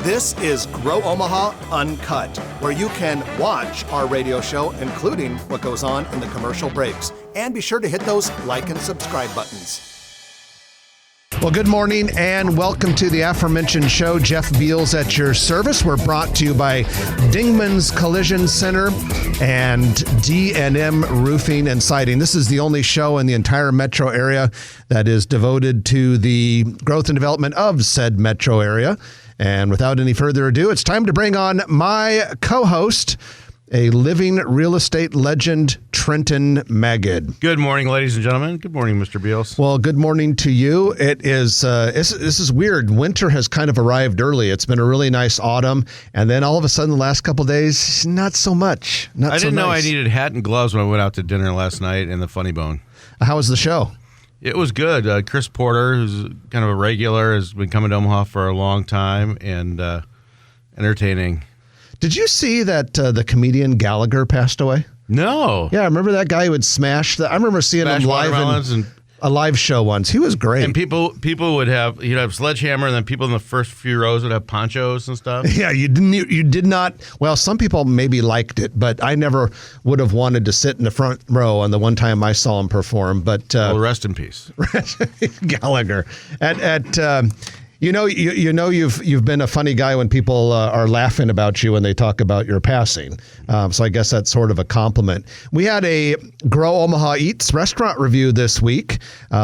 This is Grow Omaha Uncut, where you can watch our radio show, including what goes on in the commercial breaks. And be sure to hit those like and subscribe buttons. Well, good morning and welcome to the aforementioned show. Jeff Beals at your service. We're brought to you by Dingman's Collision Center and D&M Roofing and Siding. This is the only show in the entire metro area that is devoted to the growth and development of said metro area. And without any further ado, it's time to bring on my co-host, a living real estate legend, Trenton Magid. Good morning, ladies and gentlemen. Good morning, Mr. Beals. Well, good morning to you. It is this is weird. Winter has kind of arrived early. It's been a really nice autumn, and then all of a sudden, the last couple of days, not so much. I didn't know I needed hat and gloves when I went out to dinner last night in the Funny Bone. How was the show? It was good. Chris Porter, who's kind of a regular, has been coming to Omaha for a long time and entertaining. Did you see that the comedian Gallagher passed away? No. Yeah, remember that guy who would smash I remember seeing him live in a live show once. He was great. And people would have, he'd have sledgehammer, and then people in the first few rows would have ponchos and stuff. Yeah, you did not. Well, some people maybe liked it, but I never would have wanted to sit in the front row on the one time I saw him perform. But well, rest in peace, Gallagher. You've been a funny guy when people are laughing about you when they talk about your passing. So I guess that's sort of a compliment. We had a Grow Omaha Eats restaurant review this week.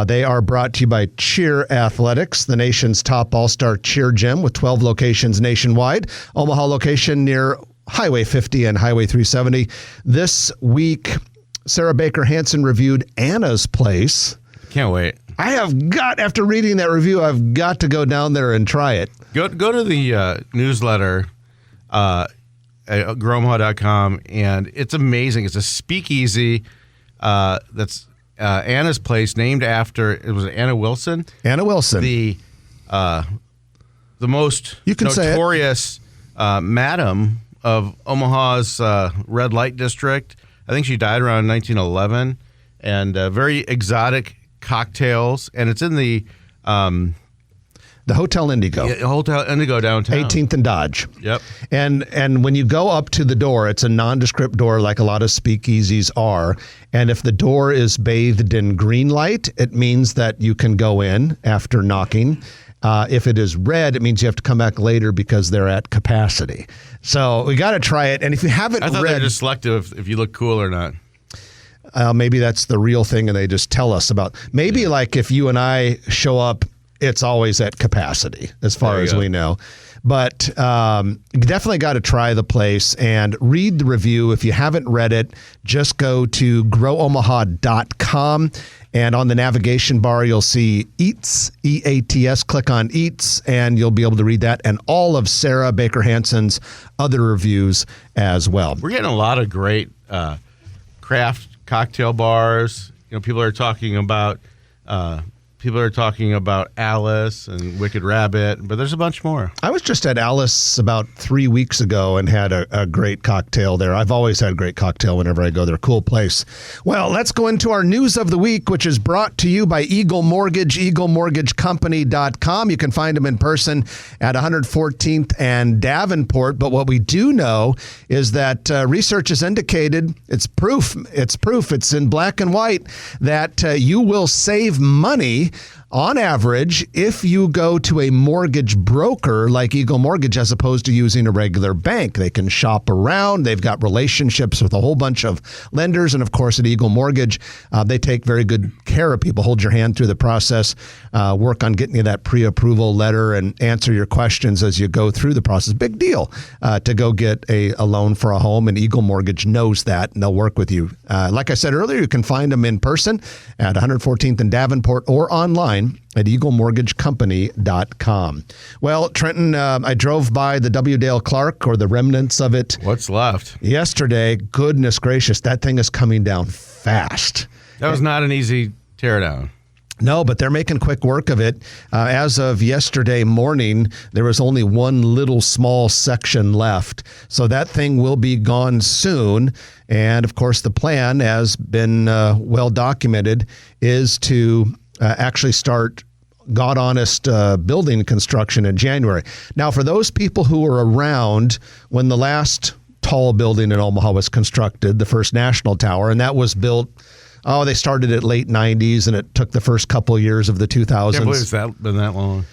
They are brought to you by Cheer Athletics, the nation's top all-star cheer gym with 12 locations nationwide. Omaha location near Highway 50 and Highway 370. This week, Sarah Baker Hansen reviewed Anna's Place. Can't wait. After reading that review, I've got to go down there and try it. Go to the newsletter at growomaha.com, and it's amazing. It's a speakeasy that's Anna's Place, named after, it was Anna Wilson? Anna Wilson. The most notorious madam of Omaha's red light district. I think she died around 1911, and very exotic cocktails, and it's in the Hotel Indigo. Yeah, Hotel Indigo downtown. 18th and Dodge. Yep. And when you go up to the door, it's a nondescript door like a lot of speakeasies are. And if the door is bathed in green light, it means that you can go in after knocking. If it is red, it means you have to come back later because they're at capacity. So we got to try it. And if you haven't I thought they're just selective if you look cool or not. Maybe that's the real thing, and they just tell us about. Maybe like if you and I show up, it's always at capacity, as far as we know. But you definitely got to try the place and read the review. If you haven't read it, just go to growomaha.com, and on the navigation bar, you'll see Eats, E-A-T-S. Click on Eats, and you'll be able to read that and all of Sarah Baker Hansen's other reviews as well. We're getting a lot of great craft cocktail bars. People are talking about Alice and Wicked Rabbit, but there's a bunch more. I was just at Alice about 3 weeks ago and had a great cocktail there. I've always had a great cocktail whenever I go there. Cool place. Well, let's go into our news of the week, which is brought to you by Eagle Mortgage, eaglemortgagecompany.com. You can find them in person at 114th and Davenport. But what we do know is that research has indicated, it's proof, it's in black and white, that you will save money on average if you go to a mortgage broker like Eagle Mortgage as opposed to using a regular bank. They can shop around. They've got relationships with a whole bunch of lenders. And of course, at Eagle Mortgage, they take very good care of people, hold your hand through the process, work on getting you that pre-approval letter and answer your questions as you go through the process. Big deal to go get a loan for a home, and Eagle Mortgage knows that, and they'll work with you. Like I said earlier, you can find them in person at 114th and Davenport or online at eaglemortgagecompany.com. Well, Trenton, I drove by the W. Dale Clark, or the remnants of it. What's left? Yesterday. Goodness gracious, that thing is coming down fast. That was not an easy teardown. No, but they're making quick work of it. As of yesterday morning, there was only one little small section left. So that thing will be gone soon. And of course, the plan has been well documented is to actually start God honest building construction in January. Now, for those people who were around when the last tall building in Omaha was constructed, the first National Tower, and that was built, they started at late 90s, and it took the first couple of years of the 2000s. I can't believe it's been that long.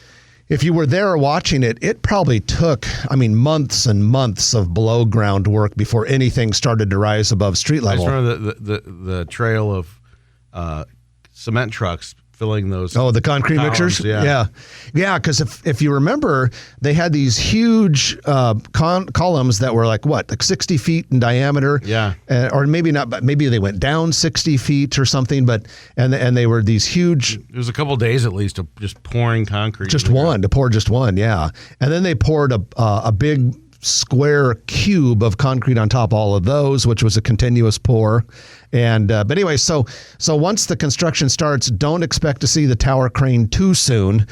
If you were there watching it, it probably took, months and months of below ground work before anything started to rise above street level. I just remember the trail of cement trucks filling those. Oh, the concrete columns, mixers? Yeah. Because if you remember, they had these huge columns that were like 60 feet in diameter? Yeah. Or maybe not, but maybe they went down 60 feet or something, and they were these huge. It was a couple of days at least of just pouring concrete. To pour just one, yeah. And then they poured a big square cube of concrete on top of all of those, which was a continuous pour. And but anyway, so once the construction starts, don't expect to see the tower crane too soon,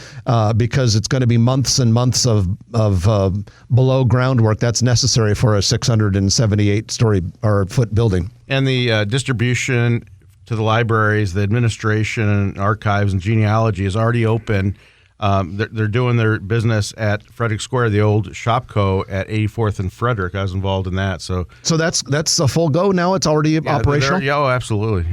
because it's going to be months and months of below ground work that's necessary for a 678 foot building. And the distribution to the libraries, the administration, archives, and genealogy is already open. They're doing their business at Frederick Square, the old Shopco at 84th and Frederick. I was involved in that. So that's a full go now. It's already operational. Absolutely.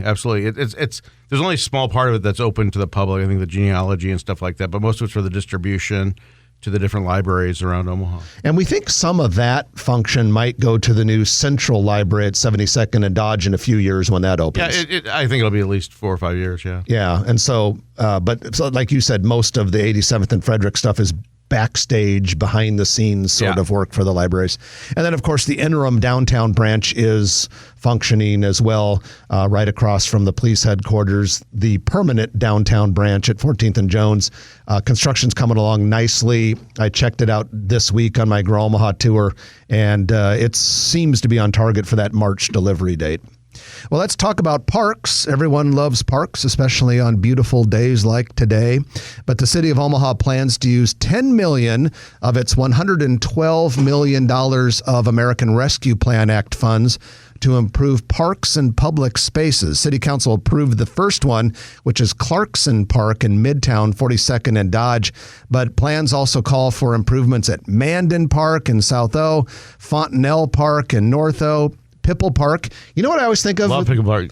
It's there's only a small part of it that's open to the public. I think the genealogy and stuff like that, but most of it's for the distribution to the different libraries around Omaha. And we think some of that function might go to the new Central Library at 72nd and Dodge in a few years when that opens. Yeah, I think it'll be at least 4 or 5 years, yeah. Yeah, and so, but like you said, most of the 87th and Frederick stuff is backstage, behind the scenes sort of work for the libraries. And then, of course, the interim downtown branch is functioning as well, right across from the police headquarters. The permanent downtown branch at 14th and Jones, construction's coming along nicely. I checked it out this week on my Grow Omaha tour, and it seems to be on target for that March delivery date. Well, let's talk about parks. Everyone loves parks, especially on beautiful days like today. But the city of Omaha plans to use $10 million of its $112 million of American Rescue Plan Act funds to improve parks and public spaces. City Council approved the first one, which is Clarkson Park in Midtown, 42nd and Dodge. But plans also call for improvements at Mandan Park in South O, Fontanelle Park in North O, Pipple Park. You know what I always think of? Love Pipple Park.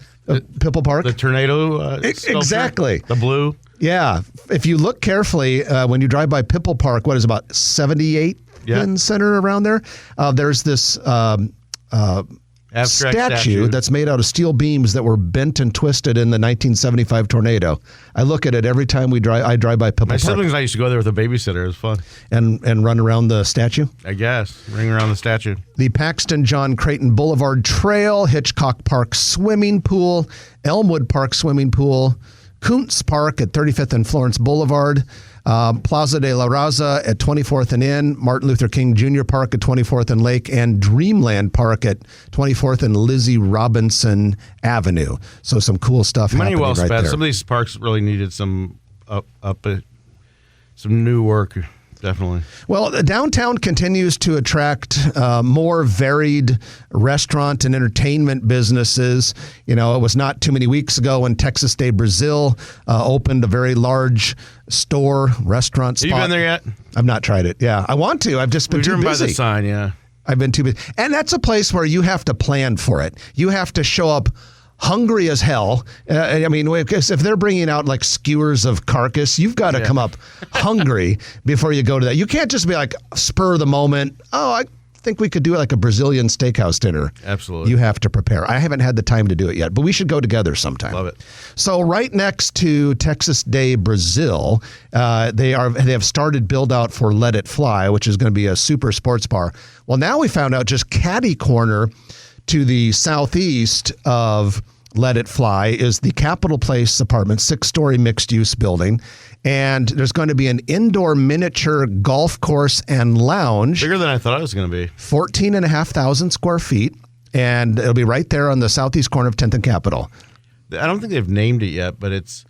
Pipple Park? The tornado sculpture? Exactly. The blue? Yeah. If you look carefully, when you drive by Pipple Park, what is about 78th and Center around there? There's this statue that's made out of steel beams that were bent and twisted in the 1975 tornado. I look at it every time I drive by Pipple Park. My siblings and I used to go there with a babysitter. It was fun. And run around the statue? I guess. Ring around the statue. The Paxton John Creighton Boulevard Trail, Hitchcock Park Swimming Pool, Elmwood Park Swimming Pool, Kuntz Park at 35th and Florence Boulevard, Plaza de la Raza at 24th and Inn, Martin Luther King Jr. Park at 24th and Lake, and Dreamland Park at 24th and Lizzie Robinson Avenue. So some cool stuff happening well right spent. there. Some of these parks really needed some some new work. Definitely. Well, the downtown continues to attract more varied restaurant and entertainment businesses. You know, it was not too many weeks ago when Texas de Brazil opened a very large restaurant spot. Have you been there yet? I've not tried it. Yeah, I want to. I've just been too busy. By the sign, yeah. I've been too busy. And that's a place where you have to plan for it. You have to show up hungry as hell. If they're bringing out like skewers of carcass, you've got to come up hungry before you go to that. You can't just be like spur of the moment. Oh, I think we could do like a Brazilian steakhouse dinner. Absolutely. You have to prepare. I haven't had the time to do it yet, but we should go together sometime. Love it. So right next to Texas de Brazil, they have started build out for Let It Fly, which is going to be a super sports bar. Well, now we found out just catty corner to the southeast of Let It Fly is the Capitol Place apartment, 6-story mixed-use building. And there's going to be an indoor miniature golf course and lounge. Bigger than I thought it was going to be. 14,500 square feet. And it'll be right there on the southeast corner of 10th and Capitol. I don't think they've named it yet, but it's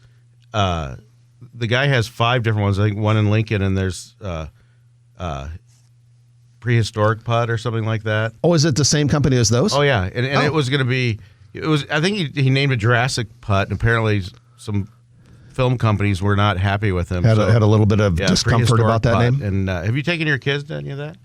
the guy has 5 different ones. I think one in Lincoln, and there's Prehistoric Putt or something like that. Oh, is it the same company as those? Oh, yeah. And it was going to be, I think he named it Jurassic Putt, and apparently some film companies were not happy with him. Had a little bit of discomfort about that name. And have you taken your kids to any of that?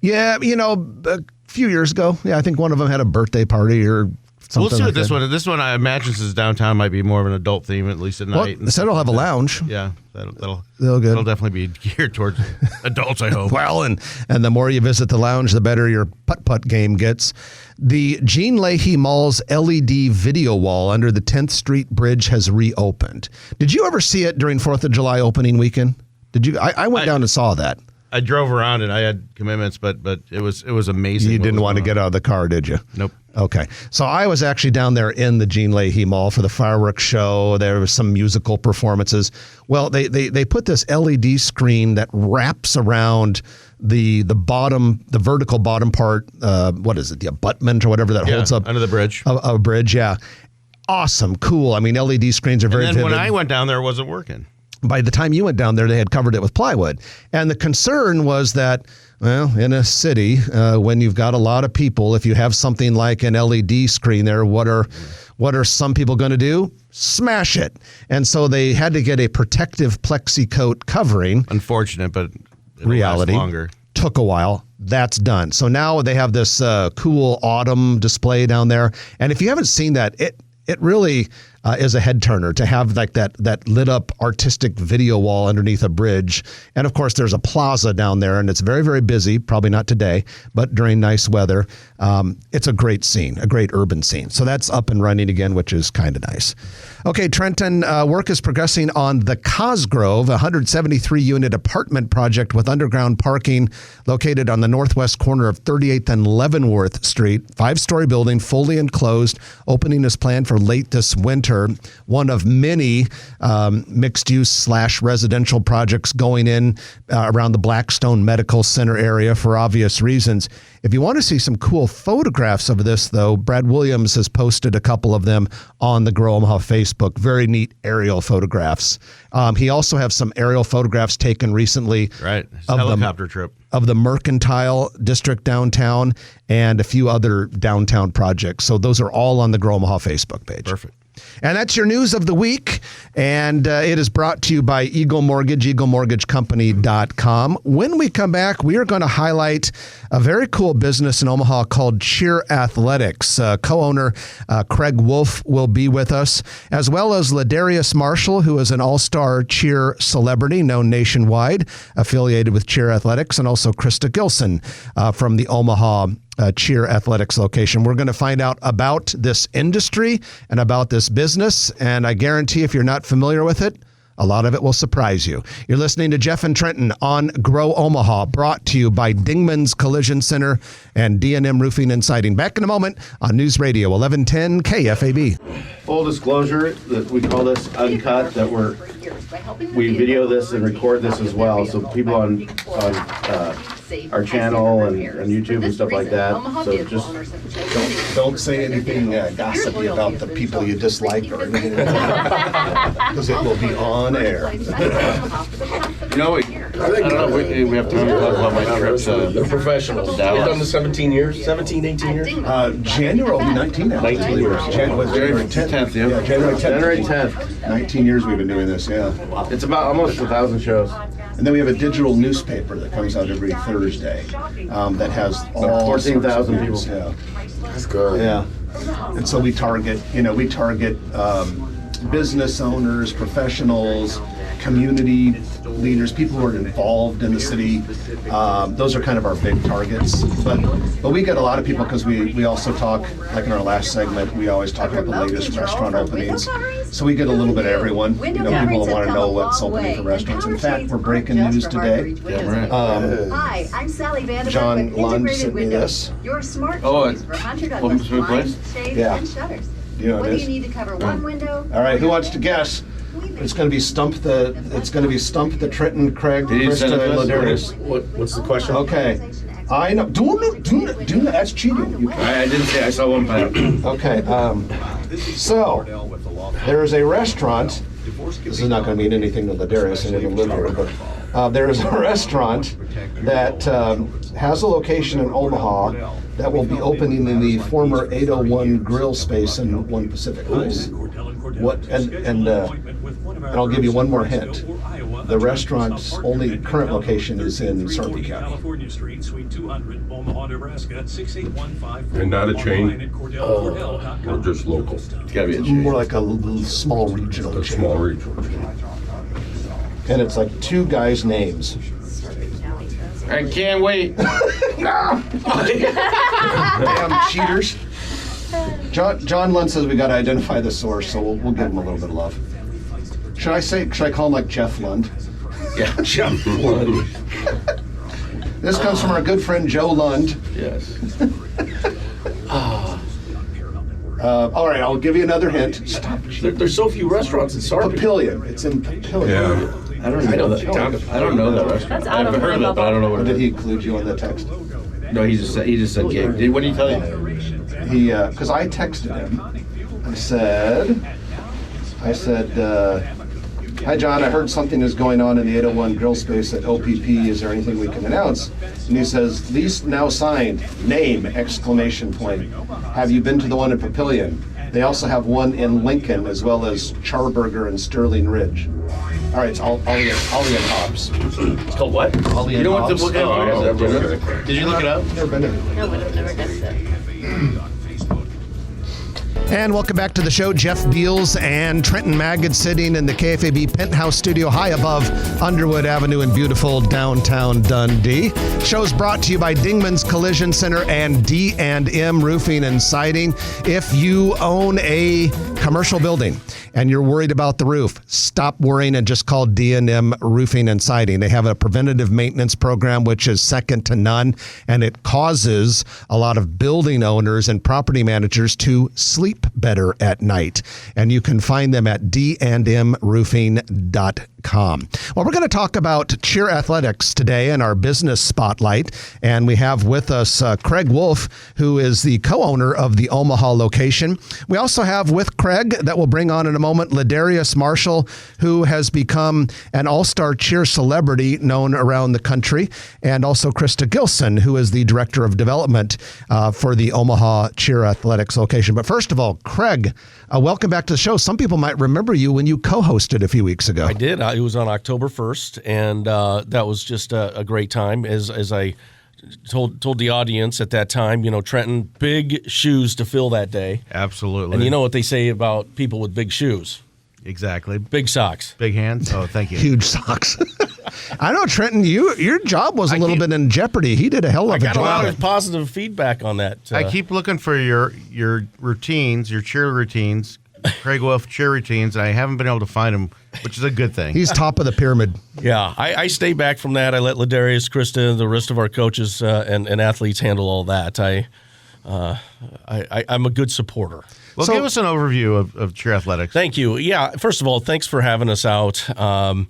Yeah, a few years ago. Yeah, I think one of them had a birthday party or something. We'll see like what this that. one. This one, I imagine, since downtown, might be more of an adult theme, at least at night. They said it'll have a lounge. Yeah, that'll good. definitely be geared towards adults, I hope. Well, and the more you visit the lounge, the better your putt-putt game gets. The Gene Leahy Mall's LED video wall under the 10th Street Bridge has reopened. Did you ever see it during 4th of July opening weekend? Did you? I went down and saw that. I drove around and I had commitments, but it was amazing. You didn't want to get out of the car, did you? Nope. Okay. So I was actually down there in the Gene Leahy Mall for the fireworks show. There was some musical performances. Well, they put this LED screen that wraps around the vertical bottom part. What is it? The abutment or whatever that holds up under the bridge. A bridge, yeah. Awesome, cool. I mean, LED screens are very and then vivid. when I went down there, it wasn't working. By the time you went down there, they had covered it with plywood. And the concern was that, well, in a city, when you've got a lot of people, if you have something like an LED screen there, what are some people going to do? Smash it. And so they had to get a protective plexi coat covering. Unfortunate, but reality. Last longer. Took a while. That's done. So now they have this cool autumn display down there. And if you haven't seen that, it really is a head turner to have like that lit up artistic video wall underneath a bridge. And of course, there's a plaza down there, and it's very, very busy. Probably not today, but during nice weather, it's a great scene, a great urban scene. So that's up and running again, which is kind of nice. Okay, Trenton, work is progressing on the Cosgrove, a 173-unit apartment project with underground parking located on the northwest corner of 38th and Leavenworth Street. 5-story building, fully enclosed. Opening is planned for late this winter. One of many mixed-use / residential projects going in around the Blackstone Medical Center area for obvious reasons. If you want to see some cool photographs of this, though, Brad Williams has posted a couple of them on the Grow Omaha Facebook. Very neat aerial photographs. He also has some aerial photographs taken recently. Right. Helicopter trip. Of the Mercantile District downtown and a few other downtown projects. So those are all on the Grow Omaha Facebook page. Perfect. And that's your news of the week. And it is brought to you by Eagle Mortgage, eaglemortgagecompany.com. When we come back, we are going to highlight a very cool business in Omaha called Cheer Athletics. Co-owner Craig Wolf will be with us, as well as Ladarius Marshall, who is an all-star cheer celebrity known nationwide, affiliated with Cheer Athletics, and also Christa Gilson from the Omaha Cheer Athletics location. We're going to find out about this industry and about this business, and I guarantee if you're not familiar with it, a lot of it will surprise you. You're listening to Jeff and Trenton on Grow Omaha, brought to you by Dingman's Collision Center and D&M Roofing and Siding. Back in a moment on News Radio 1110 KFAB. Full disclosure that we call this Uncut, that we video this and record this as well, so people on our channel and YouTube and stuff like that. So just Don't say anything gossipy about the people you dislike or anything like that, because it will be on air. You know, I don't know if we have time to talk about my trip to They're professionals. They've done this 17 years, 17, 18 years. January will be 19 now. 19 years. January 10th. yeah. January 10th. 19 years we've been doing this, yeah. It's about almost 1,000 shows. And then we have a digital newspaper that comes out every Thursday that has all 14,000 people. Yeah. That's good. Yeah. And so we target business owners, professionals, community leaders, people who are involved in the city. Those are kind of our big targets. But we get a lot of people because we also talk, like in our last segment, we always talk about the latest restaurant openings. So we get a little bit of everyone. People want to know what's opening for restaurants. In fact, we're breaking news today. Hi, I'm Sally Vanderbilt John with Lund Integrated sent me Windows. this. Your smart Oh, choice for Hunter Welcome Douglas to the blinds, place? shades, Yeah. and shutters. You know what Whether it you is? need to cover one window. All right, who wants to guess? It's going to be Stump the Trenton, Craig, Christa, and Ladarius. What's the question? Okay. I know. Do not. That's cheating. I didn't say, I saw one pipe. Okay. So there is a restaurant. This is not going to mean anything to Ladarius and even live here, but there is a restaurant that has a location in Omaha that will be opening in the former 801 grill space in One Pacific Place. What and And I'll give you one more hint. The restaurant's only current location is in Sarpy County. And not a chain? Or just local? It's gotta be a chain. More like a small regional A chain. small regional chain. And it's like two guys' names. I can't wait. Damn cheaters. John Lund says we got to identify the source, so we'll give him a little bit of love. Should I call him like Jeff Lund? Yeah, Jeff Lund. This comes from our good friend Joe Lund. Yes. All right, I'll give you another hint. Stop. There's so few restaurants in Sarpy. Papillion. It's in Papillion. Yeah. I don't know that. I don't know that restaurant. That's out I've of heard of it, but I don't know what Or it did is. he include you on the text? No, he just said gig. What did he tell you? He, because I texted him. I said, hi John, I heard something is going on in the 801 grill space at OPP. Is there anything we can announce? And he says, lease now signed, name, exclamation point. Have you been to the one in Papillion? They also have one in Lincoln, as well as Charburger and Sterling Ridge. All right, it's Ollie and Hobbs. It's called what? Ollie You and know what? Hobbs. Did you look it up? Never been there. No, would have never guessed it. And welcome back to the show. Jeff Beals and Trenton Magid sitting in the KFAB penthouse studio high above Underwood Avenue in beautiful downtown Dundee. Show's brought to you by Dingman's Collision Center and D&M Roofing and Siding. If you own a commercial building and you're worried about the roof, stop worrying and just call D&M Roofing and Siding. They have a preventative maintenance program which is second to none, and it causes a lot of building owners and property managers to sleep better at night. And you can find them at dndmroofing.com. Well, we're going to talk about cheer athletics today in our business spotlight. And we have with us Craig Wolf, who is the co-owner of the Omaha location. We also have with Craig, that we'll bring on in a moment, Ladarius Marshall, who has become an all-star cheer celebrity known around the country, and also Christa Gilson, who is the director of development for the Omaha cheer athletics location. But first of all, Craig, welcome back to the show. Some people might remember you when you co-hosted a few weeks ago. I did. It was on October 1st, and that was just a great time. As I told the audience at that time, Trenton, big shoes to fill that day. Absolutely. And you know what they say about people with big shoes? Exactly. Big socks. Big hands. Oh, thank you. Huge socks. I know, Trenton, your job was a little bit in jeopardy. He did a hell of a I got a lot job. of positive feedback on that. I keep looking for your routines, your cheer routines, Craig Wolf cheer routines, and I haven't been able to find them, which is a good thing. He's top of the pyramid. Yeah, I stay back from that. I let Ladarius, Christa, and the rest of our coaches and athletes handle all that. I'm a good supporter. Well, So- give us an overview of cheer athletics. Thank you. Yeah, first of all, thanks for having us out. My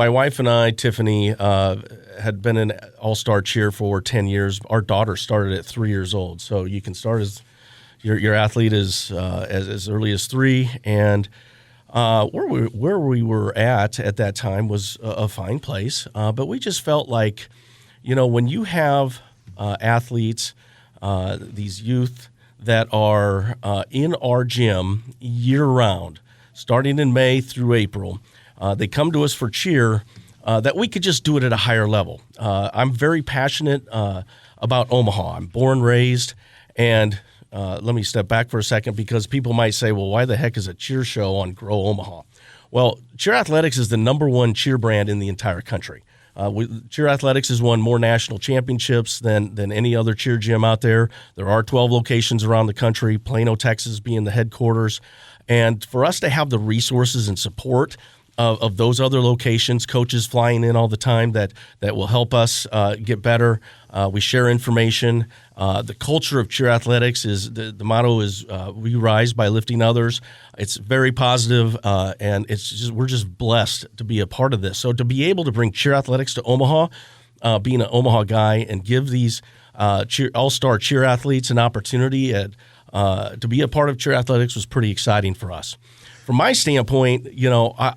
wife and I, Tiffany, had been an all-star cheer for 10 years. Our daughter started at 3 years old, so you can start as your athlete as early as 3. And where we were at that time was a fine place, but we just felt like, when you have athletes, these youth that are in our gym year-round, starting in May through April, they come to us for cheer, that we could just do it at a higher level. I'm very passionate about Omaha. I'm born, raised, and let me step back for a second, because people might say, well, why the heck is a cheer show on Grow Omaha? Well, Cheer Athletics is the #1 cheer brand in the entire country. Cheer Athletics has won more national championships than any other cheer gym out there. There are 12 locations around the country, Plano, Texas being the headquarters. And for us to have the resources and support of those other locations, coaches flying in all the time that will help us get better. We share information. The culture of cheer athletics is the motto is we rise by lifting others. It's very positive, and we're just blessed to be a part of this. So to be able to bring cheer athletics to Omaha, being an Omaha guy, and give these all-star cheer athletes an opportunity to be a part of cheer athletics was pretty exciting for us. From my standpoint,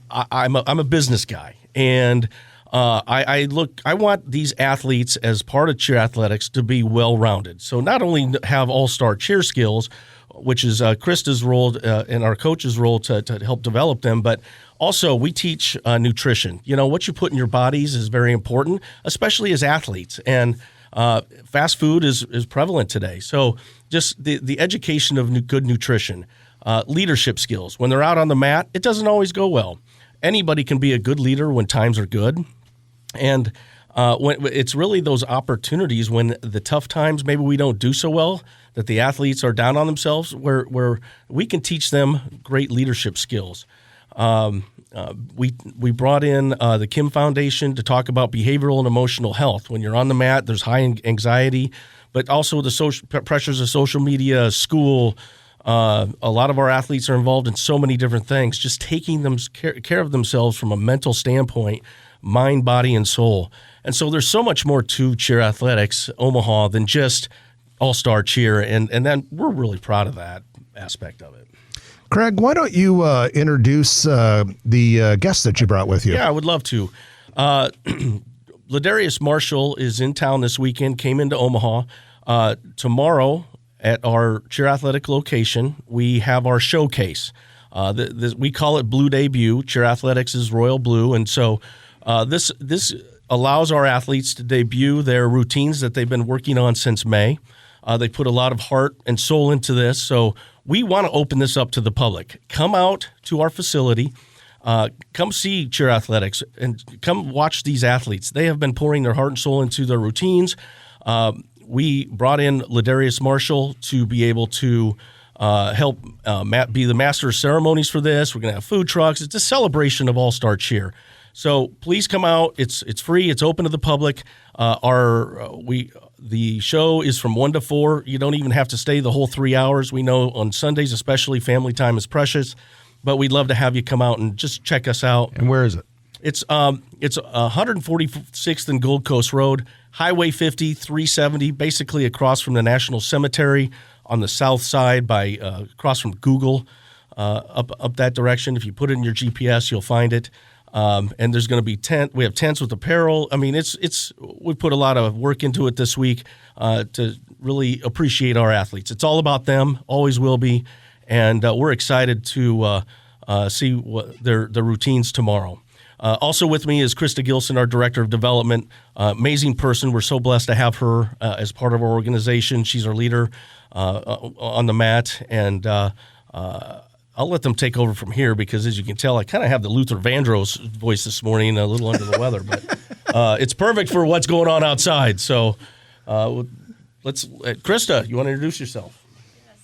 I'm a business guy, and I want these athletes as part of cheer athletics to be well-rounded. So not only have all-star cheer skills, which is Christa's role and our coach's role to help develop them. But also, we teach nutrition. What you put in your bodies is very important, especially as athletes. And fast food is prevalent today. So just the education of good nutrition, leadership skills. When they're out on the mat, it doesn't always go well. Anybody can be a good leader when times are good. And when it's really those opportunities when the tough times, maybe we don't do so well, that the athletes are down on themselves, where we can teach them great leadership skills. We brought in the Kim Foundation to talk about behavioral and emotional health. When you're on the mat, there's high anxiety, but also the social pressures of social media, school. A lot of our athletes are involved in so many different things. Just taking them care of themselves from a mental standpoint, mind, body, and soul. And so there's so much more to cheer athletics Omaha than just all-star cheer, and then we're really proud of that aspect of it. Craig, why don't you introduce the guests that you brought with you? Yeah, I would love to. Ladarius Marshall is in town this weekend, came into Omaha. Tomorrow at our cheer athletic location, we have our showcase. We call it Blue Debut. Cheer athletics is royal blue, and so this allows our athletes to debut their routines that they've been working on since May. They put a lot of heart and soul into this, so we want to open this up to the public. Come out to our facility, come see cheer athletics, and come watch these athletes. They have been pouring their heart and soul into their routines. We brought in Ladarius Marshall to be able to help be the master of ceremonies for this. We're going to have food trucks. It's a celebration of all-star cheer. So please come out. It's free. It's open to the public. The show is from 1 to 4. You don't even have to stay the whole 3 hours. We know on Sundays especially family time is precious, but we'd love to have you come out and just check us out. And where is it? It's 146th and Gold Coast Road, Highway 50, 370, basically across from the National Cemetery on the south side by across from Google, up that direction. If you put it in your GPS, you'll find it. And there's going to be we have tents with apparel. I mean, we put a lot of work into it this week to really appreciate our athletes. It's all about them, always will be, and we're excited to see what their routines tomorrow. Also with me is Christa Gilson, our Director of Development. Amazing person. We're so blessed to have her as part of our organization. She's our leader on the mat, and I'll let them take over from here because, as you can tell, I kind of have the Luther Vandross voice this morning, a little under the weather, but it's perfect for what's going on outside. So Christa, you want to introduce yourself? Yes.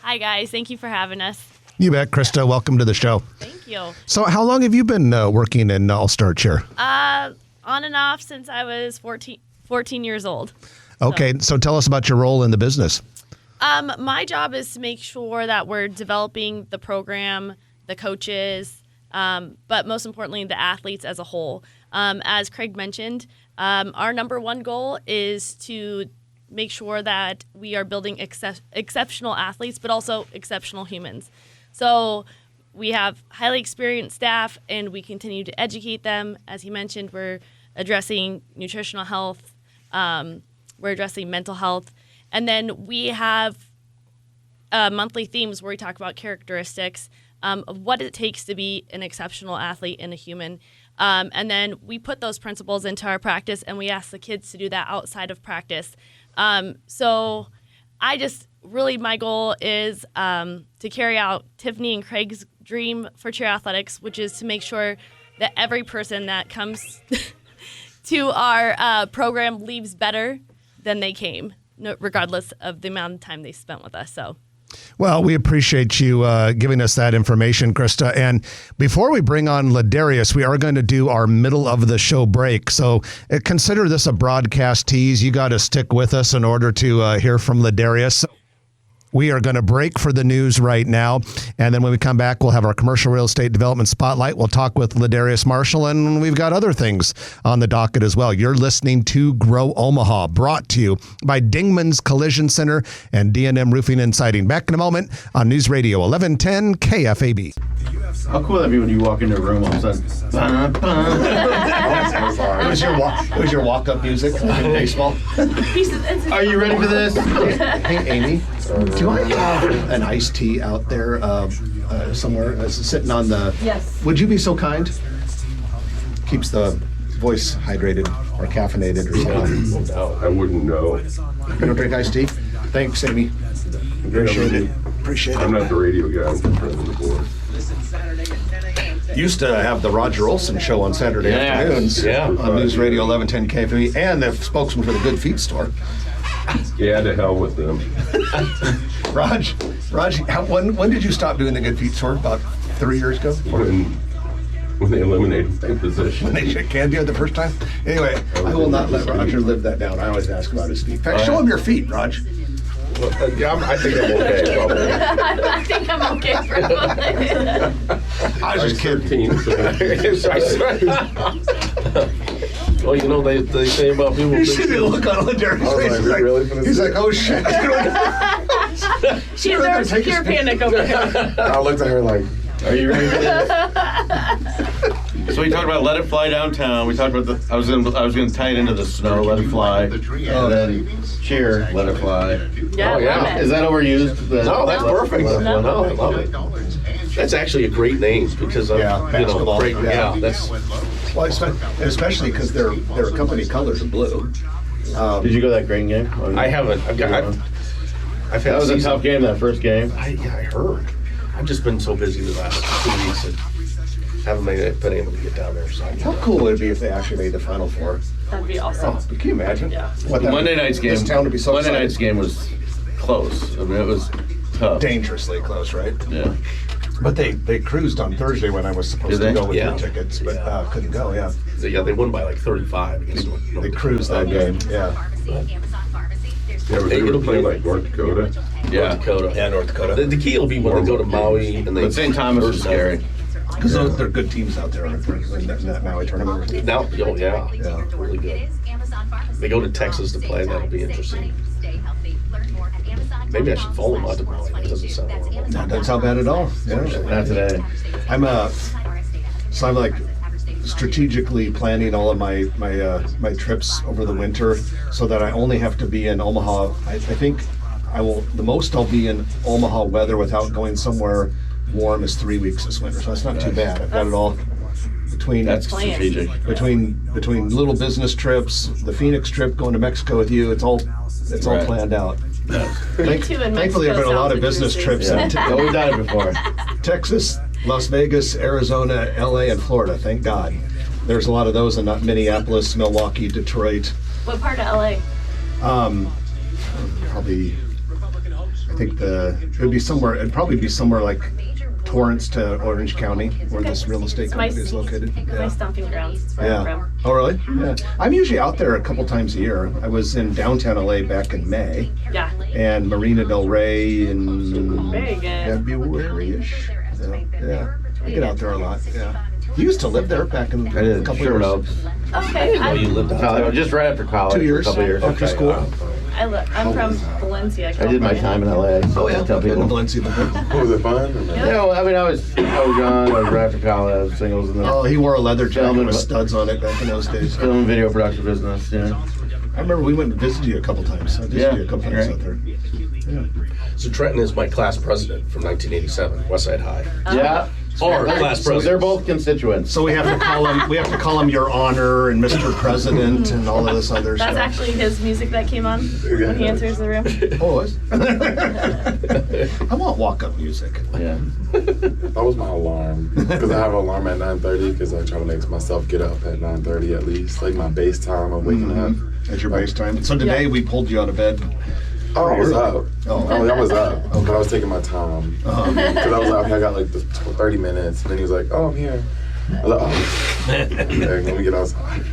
Hi, guys. Thank you for having us. You bet, Christa. Welcome to the show. Thank you. So how long have you been working in All-Star Cheer? On and off since I was 14 years old. Okay, so tell us about your role in the business. My job is to make sure that we're developing the program, the coaches, but most importantly, the athletes as a whole. As Craig mentioned, our number one goal is to make sure that we are building exceptional athletes, but also exceptional humans. So we have highly experienced staff, and we continue to educate them. As he mentioned, we're addressing nutritional health. We're addressing mental health. And then we have monthly themes where we talk about characteristics of what it takes to be an exceptional athlete and a human. And then we put those principles into our practice, and we ask the kids to do that outside of practice. So my goal is to carry out Tiffany and Craig's dream for cheer athletics, which is to make sure that every person that comes to our program leaves better than they came, regardless of the amount of time they spent with us. So. Well, we appreciate you giving us that information, Christa. And before we bring on Ladarius, we are going to do our middle of the show break. So consider this a broadcast tease. You got to stick with us in order to hear from Ladarius. We are going to break for the news right now. And then when we come back, we'll have our commercial real estate development spotlight. We'll talk with Ladarius Marshall, and we've got other things on the docket as well. You're listening to Grow Omaha, brought to you by Dingman's Collision Center and D&M Roofing and Siding. Back in a moment on News Radio 1110 KFAB. How cool would that be when you walk into a room all of a sudden? Bum, bum. It was your walk-up music in baseball. Are you ready for this? Hey, Amy, do I have an iced tea out there somewhere sitting on the... Yes. Would you be so kind? Keeps the voice hydrated or caffeinated or something. I wouldn't know. You don't drink iced tea? Thanks, Amy. Appreciate it. Appreciate I'm it. not the radio guy. I'm just running the board. Used to have the Roger Olson show on Saturday afternoons on News Radio 1110 KFME and the spokesman for the Good Feet store. Yeah, to hell with them. Raj, when did you stop doing the Good Feet store? About 3 years ago? When they eliminated my position. When they shook hands you the first time? Anyway, I will not let Roger live that down. I always ask about his feet. In fact, show him your feet, Raj. Well, I think I'm okay, probably. I think I'm okay for a moment. I was just kidding. 13. Well, you know, they say about people. You see the look on Ladarius' face. He's like, oh shit. There's pure panic over here. I looked at her like, Are you ready for this? So we talked about Let It Fly Downtown. We talked about I was gonna tie it into the snow, Let It Fly, and then Cheer, Let It Fly. Yeah, Oh, yeah. love it. Is that overused? no, that's perfect. No, I love it. That's actually a great name because of, basketball. great, Yeah. that's. Well, especially because their company colors are blue. Did you go to that Green game? I haven't. I've had That was a tough game, that first game. I heard. I've just been so busy the last 2 weeks and haven't been able to get down there. So How cool would it be if they actually made the Final Four? That'd be awesome. Oh, can you imagine? Yeah. What that Monday night's game. This town would be so Monday excited. night's game was close. I mean, it was tough. Dangerously close, right? Yeah. But they cruised on Thursday when I was supposed Did to they? go with Yeah. your tickets, but couldn't go. Yeah, they won by like 35 against they cruised that game. Yeah, Yeah, but they were playing like North Dakota. Yeah. North Dakota. yeah, North Dakota. The key will be when they go to Maui and they. But St. Thomas is scary. Because they're good teams out there in that Maui tournament. Now, oh yeah, Yeah. really good. They go to Texas to play. That'll be interesting. Maybe I should follow them out to Maui. That doesn't sound horrible. That doesn't sound bad at all. Yeah. Not today. I'm like strategically planning all of my trips over the winter so that I only have to be in Omaha. I think the most I'll be in Omaha weather without going somewhere warm is 3 weeks this winter. So that's not too bad. I've got it all between That's strategic. between little business trips, the Phoenix trip, going to Mexico with you. It's all Right. planned out. Too in Thankfully, there have been a lot of business trips Yeah. in Well, we've done it before. Texas, Las Vegas, Arizona, LA, and Florida. Thank God. There's a lot of those in Minneapolis, Milwaukee, Detroit. What part of LA? Probably, I think it'd probably be somewhere like Torrance to Orange County, where this real estate company is located. My stomping grounds. It's where I'm Yeah. from. Oh, really? Yeah. I'm usually out there a couple times a year. I was in downtown LA back in May, Yeah. and Marina Del Rey in Very good. February-ish. Yeah. I get out there a lot. Yeah. You used to live there back in I did. a couple Sherman years. Oaks. Okay. Oh, you lived out College, there? just right after college. 2 years A couple years. after school. I'm from Valencia. I did my California. time in LA. So Oh yeah, I tell I've been to people. Valencia before. Was it fun? Yeah, I mean, I was young. I was right after college. Singles in the Oh, he wore a leather jacket Gentlemen, with but- studs on it back in those days. film and video production business. Yeah. I remember we went and visited you a couple times. I visited you a couple times right. out there. So Trenton is my class president from 1987, Westside High. Yeah. Or class So they're president. both constituents. So we have to call him Your Honor and Mr. President and all of this other That's stuff. actually his music that came on when he enters the room. Oh, it was? I want walk-up music. Yeah. That was my alarm because I have an alarm at 9:30 because I try to make myself get up at 9:30 at least, like my base time of waking up. At your base time. So today Yeah. we pulled you out of bed. Oh, I was up. Oh. I was up, but I was taking my time because I was like, okay, I got like the 30 minutes, and then he was like, "Oh, I'm here." I was like, "Oh, okay, let me get outside."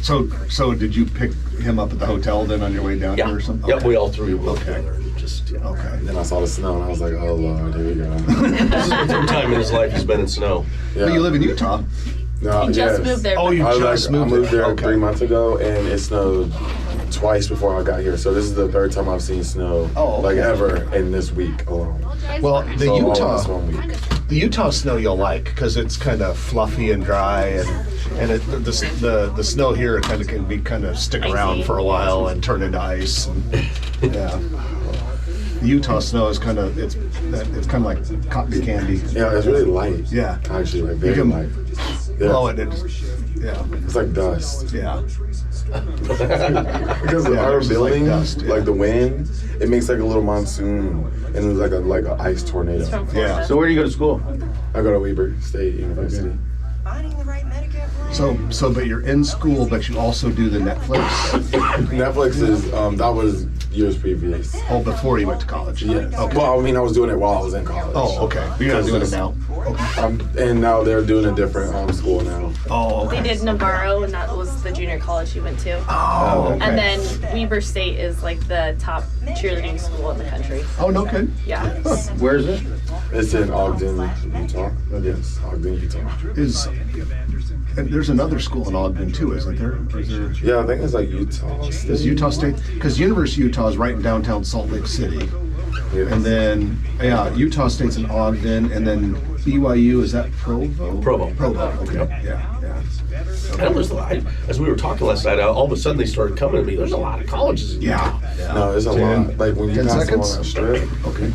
So did you pick him up at the hotel then on your way down Yeah. here or something? Yeah, Okay. we all three were Okay. together. And just, Okay. And then I saw the snow, and I was like, "Oh Lord, here we go." This is the third time in his life he's been in snow. Yeah. But you live in Utah. No, He just moved there. Oh, you I just moved moved there Okay. 3 months ago, and it snowed twice before I got here. So this is the third time I've seen snow, Oh, okay. like ever, in this week alone. Well, So all in this 1 week. The Utah snow you'll like because it's kind of fluffy and dry, and the snow here kind of can be kind of stick around for a while and turn into ice. Yeah. The Utah snow is kind of it's kind of like cotton candy. Yeah, it's really light. Yeah. Actually, like very light. Yeah. Blow it. Yeah. It's like dust. Yeah. Because of our building, like the wind, it makes like a little monsoon, and it's like a ice tornado. Yeah. So where do you go to school? I go to Weber State University. So, but you're in school, but you also do the Netflix. Netflix is that was years previous. Oh, before you went to college. Yeah. Okay. Well, I mean, I was doing it while I was in college. Oh, okay. You're not doing it now. And now they're doing a different school now. Oh, okay. They did Navarro, and that was the junior college he went to. Oh, okay. And then Weber State is like the top cheerleading school in the country. Oh, no kidding. Yeah. Where is it? It's in Ogden, Utah. Yes, Ogden, Utah. And there's another school in Ogden too, isn't there? Yeah, I think it's like Utah State. Is Utah State? Because University of Utah is right in downtown Salt Lake City. Yes. And then, Utah State's in Ogden, and then BYU, is that Provo? Provo. Okay. Yeah. And there's a lot, as we were talking last night, all of a sudden they started coming to me. There's a lot of colleges in Utah. No, there's a lot. Like when you 10 pass seconds? on that strip. Okay.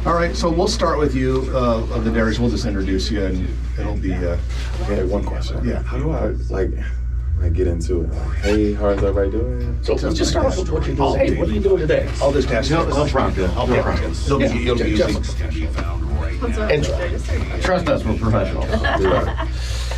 All right, so we'll start with you, Ladarius. We'll just introduce you, and it'll be. Okay, one question. Yeah. How do I like get into it? Like, hey, how's everybody doing? So let's just start off with what you're doing. Hey, what are you doing today? I'll just ask you. I'll prompt you. It'll be easy. Trust us, we're professionals.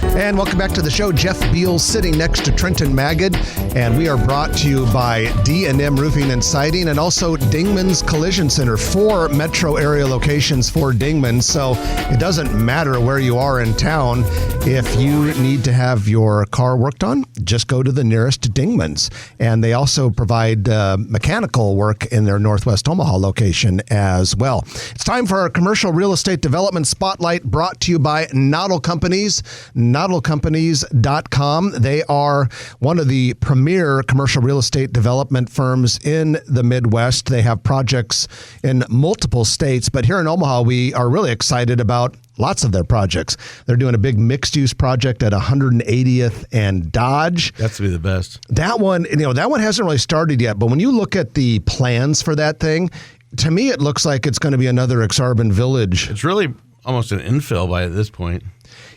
And welcome back to the show. Jeff Beal sitting next to Trenton Magid, and we are brought to you by D&M Roofing and Siding and also Dingman's Collision Center. 4 metro area locations for Dingman's, so it doesn't matter where you are in town. If you need to have your car worked on, just go to the nearest Dingman's. And they also provide mechanical work in their Northwest Omaha location as well. It's time for our commercial real estate development spotlight, brought to you by Noddle Companies. NoddleCompanies.com. They are one of the premier commercial real estate development firms in the Midwest. They have projects in multiple states, but here in Omaha, we are really excited about lots of their projects. They're doing a big mixed-use project at 180th and Dodge. That's to be the best. That one hasn't really started yet, but when you look at the plans for that thing, to me, it looks like it's going to be another Exarban Village. It's really almost an infill by this point.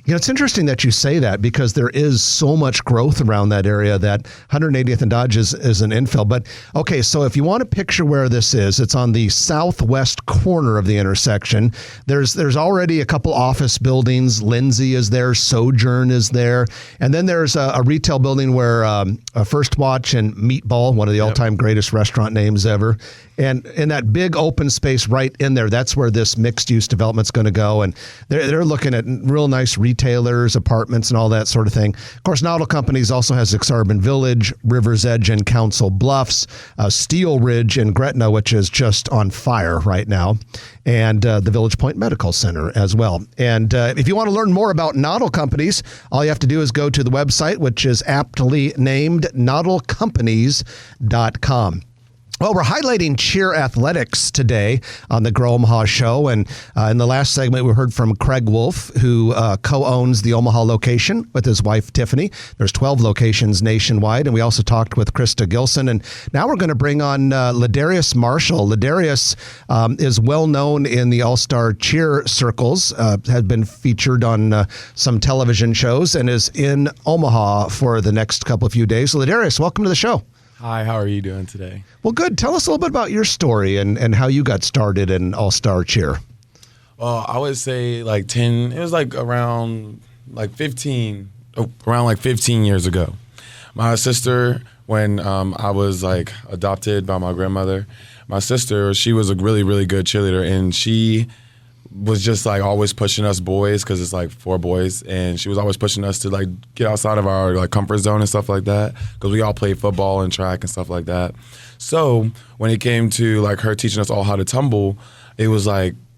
It's interesting that you say that because there is so much growth around that area that 180th and Dodge is an infill. But okay, so if you want to picture where this is, it's on the southwest corner of the intersection. There's already a couple office buildings. Lindsay is there, Sojourn is there, and then there's a retail building where First Watch and Meatball, one of the all-time greatest restaurant names ever. And in that big open space right in there, that's where this mixed-use development's going to go. And they're looking at real nice retailers, apartments, and all that sort of thing. Of course, Noddle Companies also has Exarban Village, River's Edge and Council Bluffs, Steel Ridge and Gretna, which is just on fire right now, and the Village Point Medical Center as well. And if you want to learn more about Noddle Companies, all you have to do is go to the website, which is aptly named noddlecompanies.com. Well, we're highlighting cheer athletics today on the Grow Omaha show. And in the last segment, we heard from Craig Wolf, who co-owns the Omaha location with his wife, Tiffany. There's 12 locations nationwide. And we also talked with Christa Gilson. And now we're going to bring on Ladarius Marshall. Ladarius is well known in the all-star cheer circles, has been featured on some television shows, and is in Omaha for the next few days. Ladarius, welcome to the show. Hi, how are you doing today? Well, good. Tell us a little bit about your story and how you got started in all-star cheer. Well, I would say it was around 15 years ago. My sister, when I was adopted by my grandmother, my sister, she was a really, really good cheerleader, and she was just always pushing us boys, because it's 4 boys, and she was always pushing us to get outside of our comfort zone and stuff like that, because we all played football and track and stuff like that. So when it came to her teaching us all how to tumble, it was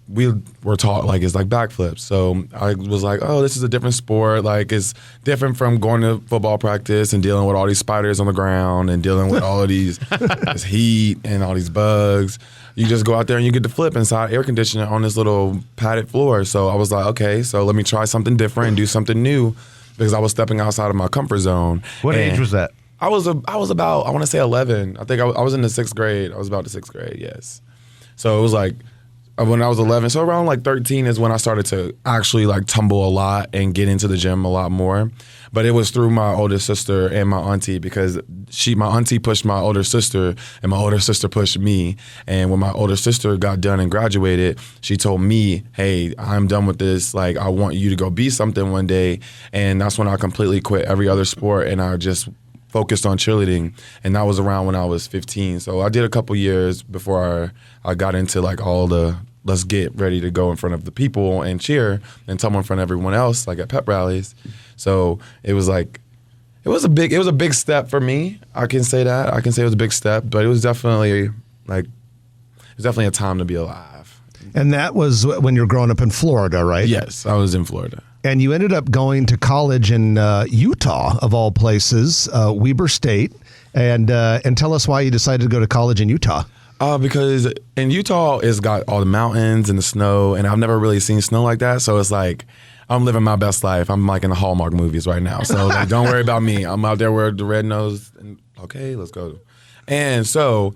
we were taught like it's like backflips. So I was like, oh, this is a different sport. Like it's different from going to football practice and dealing with all these spiders on the ground and dealing with all of these this heat and all these bugs. You just go out there and you get to flip inside air conditioning on this little padded floor. So I was like, okay, so let me try something different and do something new because I was stepping outside of my comfort zone. What age was that? I was about, I want to say 11. I think I was in the 6th grade. I was about the 6th grade, yes. So it was like when I was 11. So around like 13 is when I started to actually like tumble a lot and get into the gym a lot more. But it was through my older sister and my auntie because my auntie pushed my older sister and my older sister pushed me. And when my older sister got done and graduated, she told me, hey, I'm done with this. Like, I want you to go be something one day. And that's when I completely quit every other sport and I just focused on cheerleading, and that was around when I was 15. So I did a couple years before I got into like all the let's get ready to go in front of the people and cheer and tumble in front of everyone else, like at pep rallies. So it was like it was a big step for me. I can say that. I can say it was a big step, but it was definitely a time to be alive. And that was when you're growing up in Florida, right? Yes, I was in Florida. And you ended up going to college in Utah, of all places, Weber State. And tell us why you decided to go to college in Utah. Because in Utah, it's got all the mountains and the snow, and I've never really seen snow like that. So it's like I'm living my best life. I'm like in the Hallmark movies right now. So like, don't worry about me. I'm out there with the red nose. And, okay, let's go. And so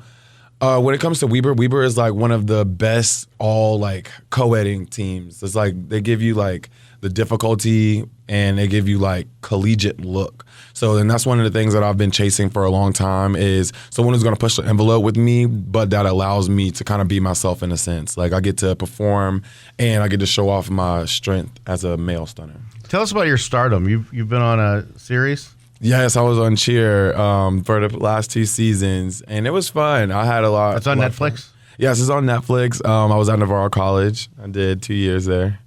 when it comes to Weber is like one of the best all like co-eding teams. It's like they give you like the difficulty and they give you like collegiate look. So then that's one of the things that I've been chasing for a long time is someone who's going to push the envelope with me, but that allows me to kind of be myself in a sense. Like I get to perform and I get to show off my strength as a male stunner. Tell us about your stardom. You've been on a series? Yes, I was on Cheer for the last 2 seasons, and it was fun. I had a lot. It's on Netflix? Yes, it's on Netflix. I was at Navarro College. I did 2 years there.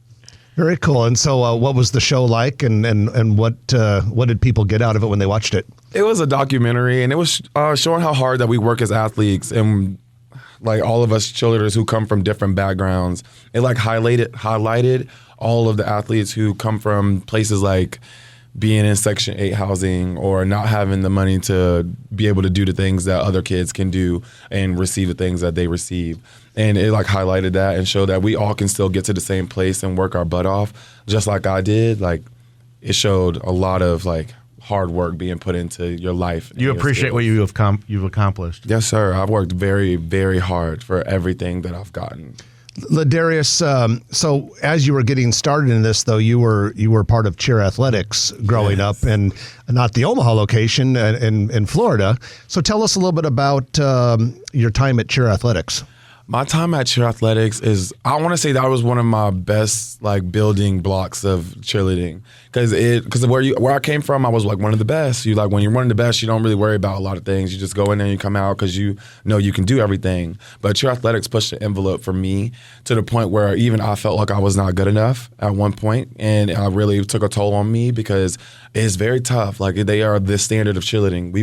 Very cool. And so what was the show like, and what did people get out of it when they watched it? It was a documentary, and it was showing how hard that we work as athletes and like all of us cheerleaders who come from different backgrounds. It like highlighted all of the athletes who come from places like being in Section 8 housing or not having the money to be able to do the things that other kids can do and receive the things that they receive. And it like highlighted that and showed that we all can still get to the same place and work our butt off just like I did. Like it showed a lot of like hard work being put into your life. You appreciate what you've accomplished. Yes, sir. I've worked very, very hard for everything that I've gotten. Ladarius, so as you were getting started in this, though, you were part of cheer athletics growing up, and not the Omaha location in Florida. So tell us a little bit about your time at cheer athletics. My time at cheer athletics is, I want to say that was one of my best like building blocks of cheerleading because where I came from, I was like one of the best. You like when you're one of the best, you don't really worry about a lot of things. You just go in there and you come out because you know you can do everything. But cheer athletics pushed the envelope for me to the point where even I felt like I was not good enough at one point, and it really took a toll on me because it's very tough. Like they are the standard of cheerleading.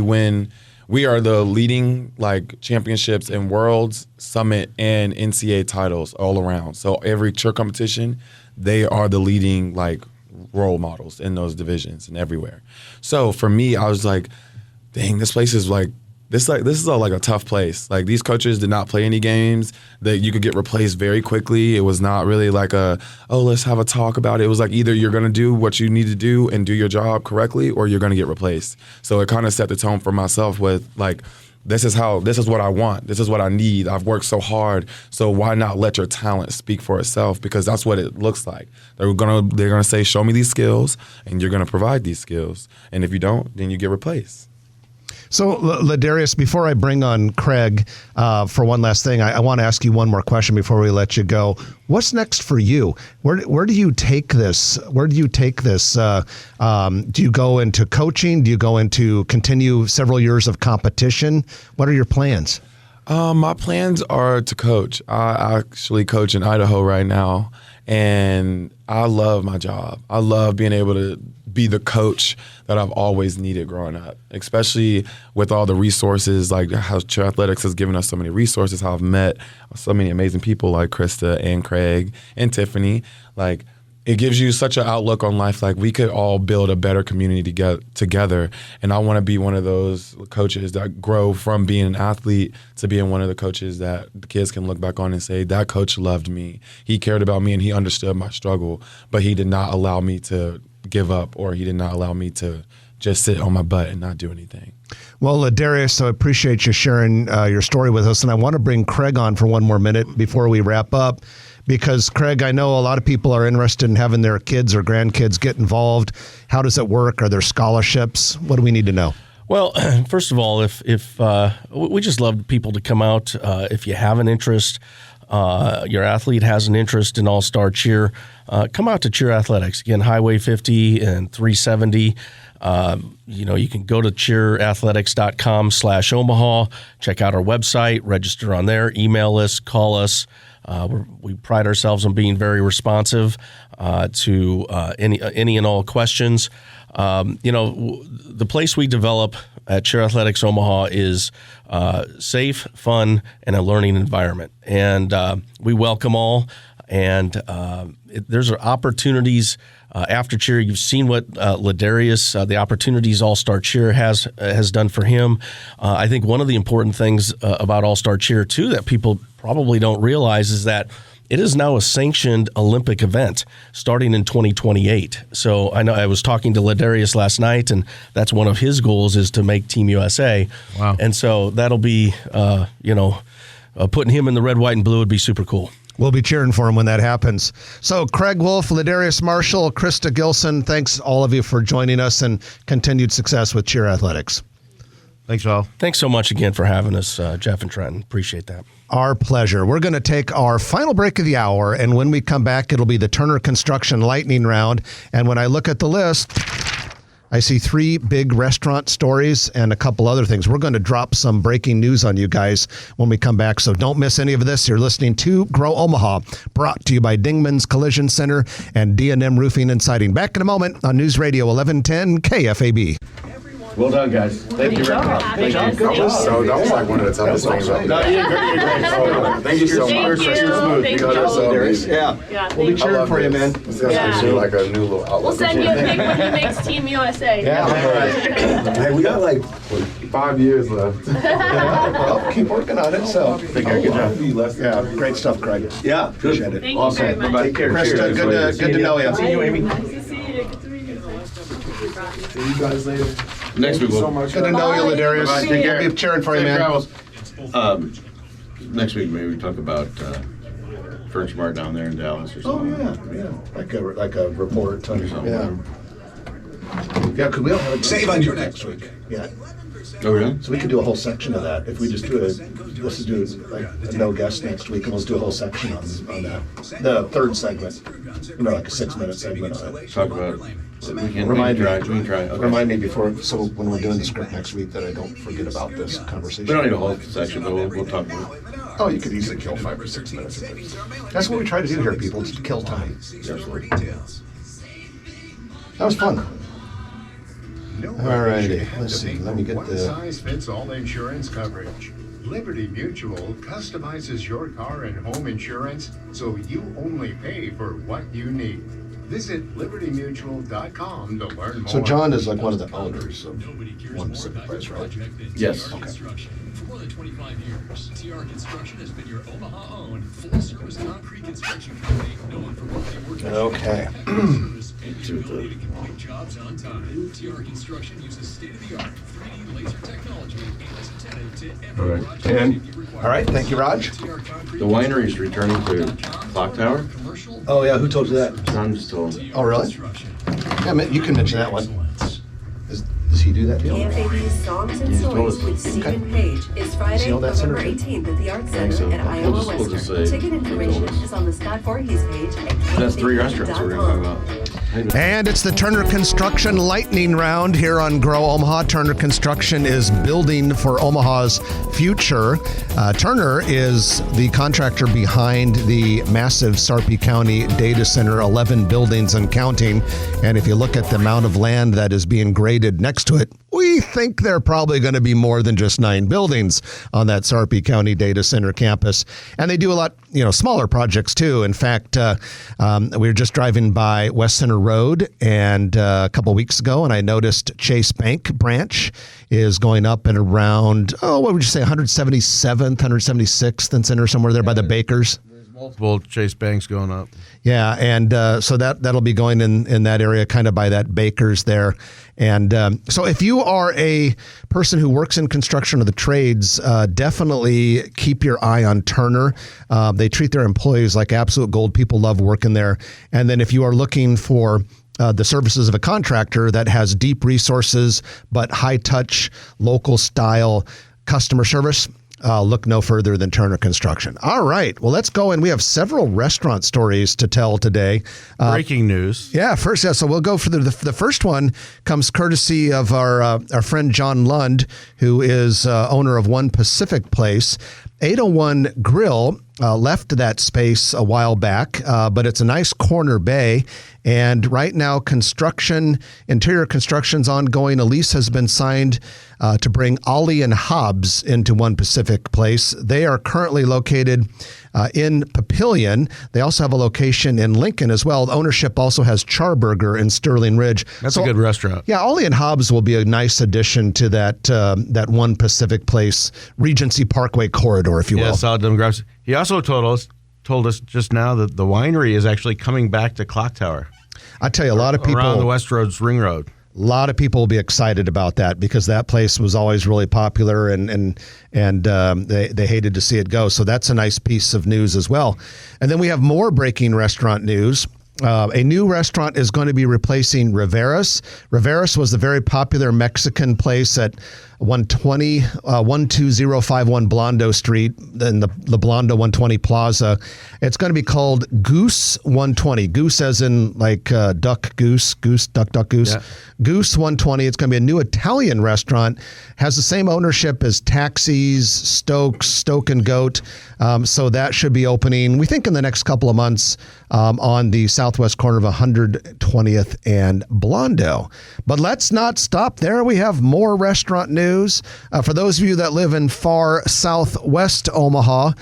We are the leading like championships in Worlds, Summit, and NCAA titles all around. So every cheer competition, they are the leading like role models in those divisions and everywhere. So for me, I was like, dang, this place is like this is like a tough place. Like these coaches did not play any games that you could get replaced very quickly. It was not really like let's have a talk about it. It was like either you're gonna do what you need to do and do your job correctly, or you're gonna get replaced. So it kind of set the tone for myself with like, this is what I want. This is what I need. I've worked so hard. So why not let your talent speak for itself? Because that's what it looks like. They're gonna say, show me these skills, and you're gonna provide these skills. And if you don't, then you get replaced. So, Ladarius, before I bring on Craig for one last thing, I want to ask you one more question before we let you go. What's next for you? Where do you take this? Do you go into coaching? Do you go into continue several years of competition? What are your plans? My plans are to coach. I actually coach in Idaho right now. And I love my job. I love being able to be the coach that I've always needed growing up, especially with all the resources, like how Cheer Athletics has given us so many resources, how I've met so many amazing people like Christa and Craig and Tiffany. Like, it gives you such an outlook on life. Like, we could all build a better community together. And I want to be one of those coaches that grow from being an athlete to being one of the coaches that the kids can look back on and say, that coach loved me. He cared about me and he understood my struggle, but he did not allow me to give up, or he did not allow me to just sit on my butt and not do anything. Well, Ladarius, I appreciate you sharing your story with us. And I want to bring Craig on for one more minute before we wrap up. Because, Craig, I know a lot of people are interested in having their kids or grandkids get involved. How does it work? Are there scholarships? What do we need to know? Well, first of all, if we just love people to come out. If you have an interest, your athlete has an interest in All-Star Cheer, come out to Cheer Athletics. Again, Highway 50 and 370. You can go to cheerathletics.com/Omaha, check out our website, register on there, email us, call us. We pride ourselves on being very responsive to any and all questions. The place we develop at Cheer Athletics Omaha is safe, fun, and a learning environment. And we welcome all. And there's opportunities after cheer. You've seen what Ladarius, the opportunities All-Star Cheer has done for him. I think one of the important things about All-Star Cheer, too, that people probably don't realize is that it is now a sanctioned Olympic event starting in 2028. So I know I was talking to Ladarius last night, and that's one of his goals is to make Team USA. Wow. And so that'll be, putting him in the red, white, and blue would be super cool. We'll be cheering for him when that happens. So Craig Wolf, Ladarius Marshall, Christa Gilson, thanks all of you for joining us, and continued success with Cheer Athletics. Thanks, all. Thanks so much again for having us, Jeff and Trenton. Appreciate that. Our pleasure. We're going to take our final break of the hour, and when we come back, it'll be the Turner Construction Lightning Round. And when I look at the list, I see 3 big restaurant stories and a couple other things. We're going to drop some breaking news on you guys when we come back, so don't miss any of this. You're listening to Grow Omaha, brought to you by Dingman's Collision Center and D&M Roofing and Siding. Back in a moment on News Radio 1110 KFAB. Well done, guys. Thank you very much. Good job. That was like one of the toughest things. No, you did great. Thank you so much. Thank you. Yeah. We'll be cheering for you, man. This gives you like a new little outlook. We'll send you a pic when he makes Team USA. Yeah, all right. Hey, we got like 5 years left. Well, keep working on it. So, Good job. yeah, great stuff, Craig. Yeah, good. Appreciate it. Thank you very much. Take care. Krista, good to know you. See you, Amy. Nice to see you. Good to meet you. See you guys later. Next week, So much. Good to know you, Ladarius. Bye. Take care. We'll be cheering for you, man. Next week, maybe we talk about Furniture Mart down there in Dallas or Oh, something. yeah. Like a report. Or something. Yeah, because we don't have a save on your next week. Yeah. Oh, really? So we could do a whole section of that if we just do let's just do like a no guest next week, and let's do a whole section on that. The third segment, like a 6-minute segment on it. Talk about it. We can Remind me. try. Okay. Remind me before, so when we're doing the script next week, that I don't forget about this conversation. We don't need a whole section, but we'll talk about it. Oh, you could easily kill 5 or 6 minutes of it. That's what we try to do here, people, is to kill time. Absolutely. That was fun. All righty, let's see. Let me get One the. size fits all insurance coverage. Liberty Mutual customizes your car and home insurance so you only pay for what you need. Visit libertymutual.com to learn more. So John is like one of the owners of One Pacific Place, right? Yes. Okay. For more than 25 years, TR Construction has been your Omaha-owned, full-service concrete construction company known for providing work. Okay. Complete jobs on time. TR Construction uses state-of-the-art 3D laser technology and is attentive to every project. All right, thank you, Raj. The winery is returning to Clock Tower. Oh, yeah, who told you that? John just told me. Oh, really? Yeah, you can mention that one. Does he do that deal? KFAB's Songs and Stories with Stephen Page is Friday, November 18th at the Arts Center at Iowa Western. Ticket information is on the Scott Voorhees page at That's 3 restaurants we're going to talk about. And it's the Turner Construction lightning round here on Grow Omaha. Turner Construction is building for Omaha's future. Turner is the contractor behind the massive Sarpy County data center, 11 buildings and counting. And if you look at the amount of land that is being graded next to it, we think there are probably going to be more than just 9 buildings on that Sarpy County data center campus. And they do a lot, smaller projects too. In fact, we were just driving by West Center Road and a couple weeks ago, and I noticed Chase Bank branch is going up and around, what would you say, 177th, 176th and Center, somewhere there by the Bakers. Multiple Chase Banks going up. Yeah, and so that'll be going in that area, kind of by that Bakers there. And so if you are a person who works in construction or the trades, definitely keep your eye on Turner. They treat their employees like absolute gold. People love working there. And then if you are looking for the services of a contractor that has deep resources but high-touch, local-style customer service, look no further than Turner Construction. All right. Well, let's go. And we have several restaurant stories to tell today. Breaking news. Yeah, first. Yeah, so we'll go for the first one comes courtesy of our friend John Lund, who is owner of One Pacific Place. 801 Grill left that space a while back, but it's a nice corner bay. And right now, interior construction's ongoing. A lease has been signed to bring Ollie and Hobbs into One Pacific Place. They are currently located in Papillion. They also have a location in Lincoln as well. The ownership also has Charburger in Sterling Ridge. That's a good restaurant. Yeah, Ollie and Hobbs will be a nice addition to that One Pacific Place Regency Parkway corridor, if you will. Yeah, solid demographics. He also told us just now that the winery is actually coming back to Clock Tower. I tell you, a lot of people around the West Roads Ring Road. A lot of people will be excited about that because that place was always really popular and they hated to see it go. So that's a nice piece of news as well. And then we have more breaking restaurant news. A new restaurant is going to be replacing Rivera's. Rivera's was the very popular Mexican place at 12051 Blondo Street in the Blondo 120 Plaza. It's going to be called Goose 120. Goose as in like duck goose, duck goose. Yeah. Goose 120. It's going to be a new Italian restaurant. Has the same ownership as Taxis, Stoke and Goat. So that should be opening, we think, in the next couple of months on the southwest corner of 120th and Blondo. But let's not stop there. We have more restaurant news. For those of you that live in far southwest Omaha,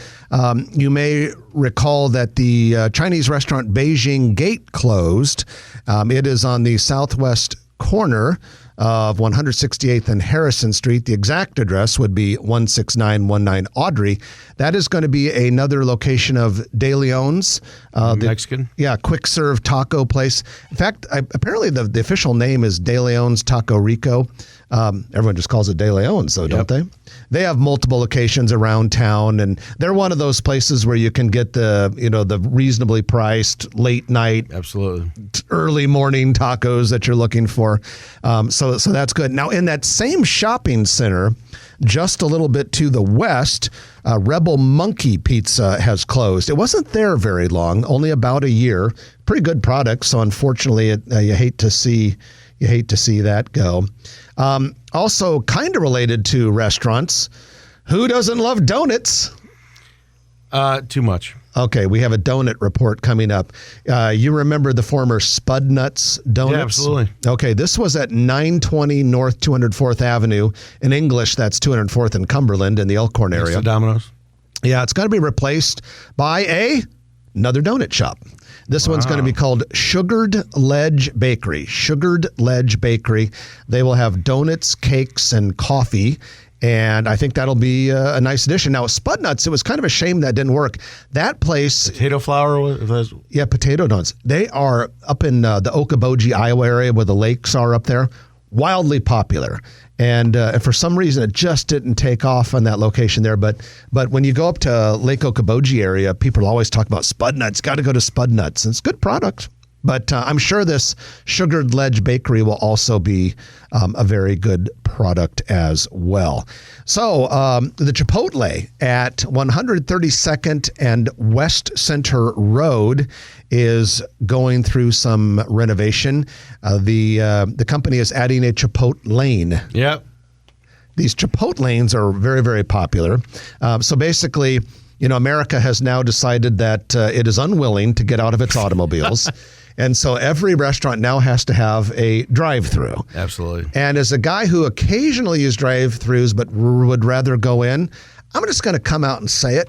you may recall that the Chinese restaurant Beijing Gate closed. It is on the southwest corner of 168th and Harrison Street. The exact address would be 16919 Audrey. That is going to be another location of De Leon's. Mexican? Yeah, quick serve taco place. In fact, apparently the official name is De Leon's Taco Rico. Everyone just calls it De Leon's, though, don't they? They have multiple locations around town, and they're one of those places where you can get the reasonably priced late night, absolutely early morning tacos that you're looking for. So that's good. Now, in that same shopping center, just a little bit to the west, Rebel Monkey Pizza has closed. It wasn't there very long, only about a year. Pretty good product, so unfortunately, you hate to see that go. Also, kind of related to restaurants, who doesn't love donuts? Too much. Okay, we have a donut report coming up. You remember the former Spud Nuts Donuts? Yeah, absolutely. Okay, this was at 920 North 204th Avenue. In English, that's 204th and Cumberland in the Elkhorn area. Next to Domino's? Yeah, it's going to be replaced by another donut shop. This one's going to be called Sugared Ledge Bakery. Sugared Ledge Bakery. They will have donuts, cakes, and coffee. And I think that'll be a nice addition. Now, Spud Nuts, it was kind of a shame that didn't work. That place... Potato flour? Yeah, potato donuts. They are up in the Okoboji, Iowa area where the lakes are up there. Wildly popular. And for some reason, it just didn't take off on that location there. But when you go up to Lake Okoboji area, people always talk about Spud Nuts. Got to go to Spud Nuts. And it's good product. But I'm sure this Sugared Ledge Bakery will also be a very good product as well. So the Chipotle at 132nd and West Center Road is going through some renovation. The company is adding a Chipotle lane. Yep. These Chipotle lanes are very, very popular. So basically, America has now decided that it is unwilling to get out of its automobiles. And so every restaurant now has to have a drive-through. Absolutely. And as a guy who occasionally uses drive-throughs but would rather go in, I'm just going to come out and say it.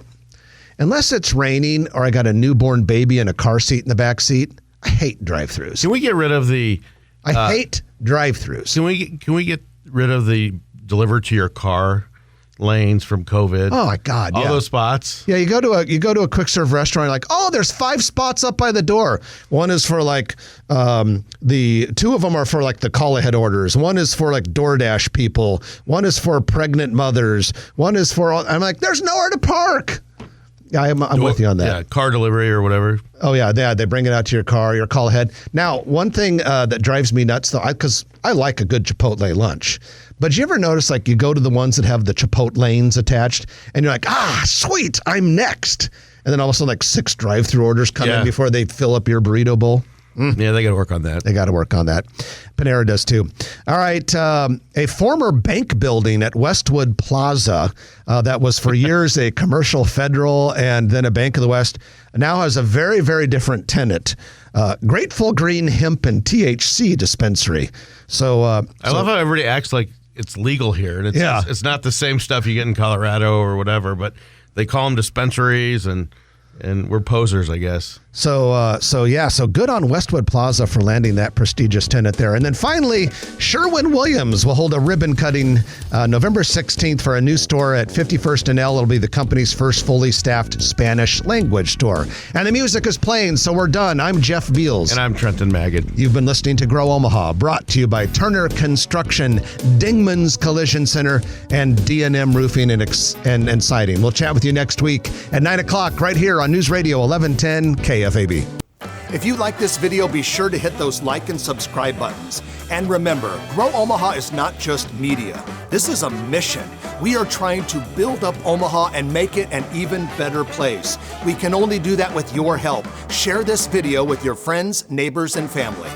Unless it's raining or I got a newborn baby in a car seat in the back seat, I hate drive-throughs. Can we get rid of the... I hate drive-throughs. Can we get rid of the deliver to your car lanes from COVID? Oh my God! All those spots. Yeah, you go to a quick serve restaurant. Like, oh, there's 5 spots up by the door. One is for like the 2 of them are for like the call ahead orders. One is for like DoorDash people. One is for pregnant mothers. One is for. I'm like, there's nowhere to park. Yeah, I'm with you on that. Yeah, car delivery or whatever. Oh, yeah, they bring it out to your car, your call ahead. Now, one thing that drives me nuts, though, because I like a good Chipotle lunch, but you ever notice, like, you go to the ones that have the Chipotle lanes attached, and you're like, sweet, I'm next. And then all of a sudden, like, 6 drive-through orders come in before they fill up your burrito bowl. Yeah, they got to work on that. They got to work on that. Panera does too. All right. A former bank building at Westwood Plaza that was for years a commercial federal and then a Bank of the West now has a very, very different tenant. Grateful Green Hemp and THC dispensary. So I love how everybody acts like it's legal here. And it's not the same stuff you get in Colorado or whatever, but they call them dispensaries and we're posers, I guess. So good on Westwood Plaza for landing that prestigious tenant there. And then finally, Sherwin-Williams will hold a ribbon cutting November 16th for a new store at 51st and L. It'll be the company's first fully staffed Spanish language store. And the music is playing, so we're done. I'm Jeff Beals. And I'm Trenton Magid. You've been listening to Grow Omaha, brought to you by Turner Construction, Dingman's Collision Center, and D&M Roofing and Siding. We'll chat with you next week at 9 o'clock right here on News Radio 1110 KFAB. If you like this video, be sure to hit those like and subscribe buttons. And remember, Grow Omaha is not just media. This is a mission. We are trying to build up Omaha and make it an even better place. We can only do that with your help. Share this video with your friends, neighbors, and family.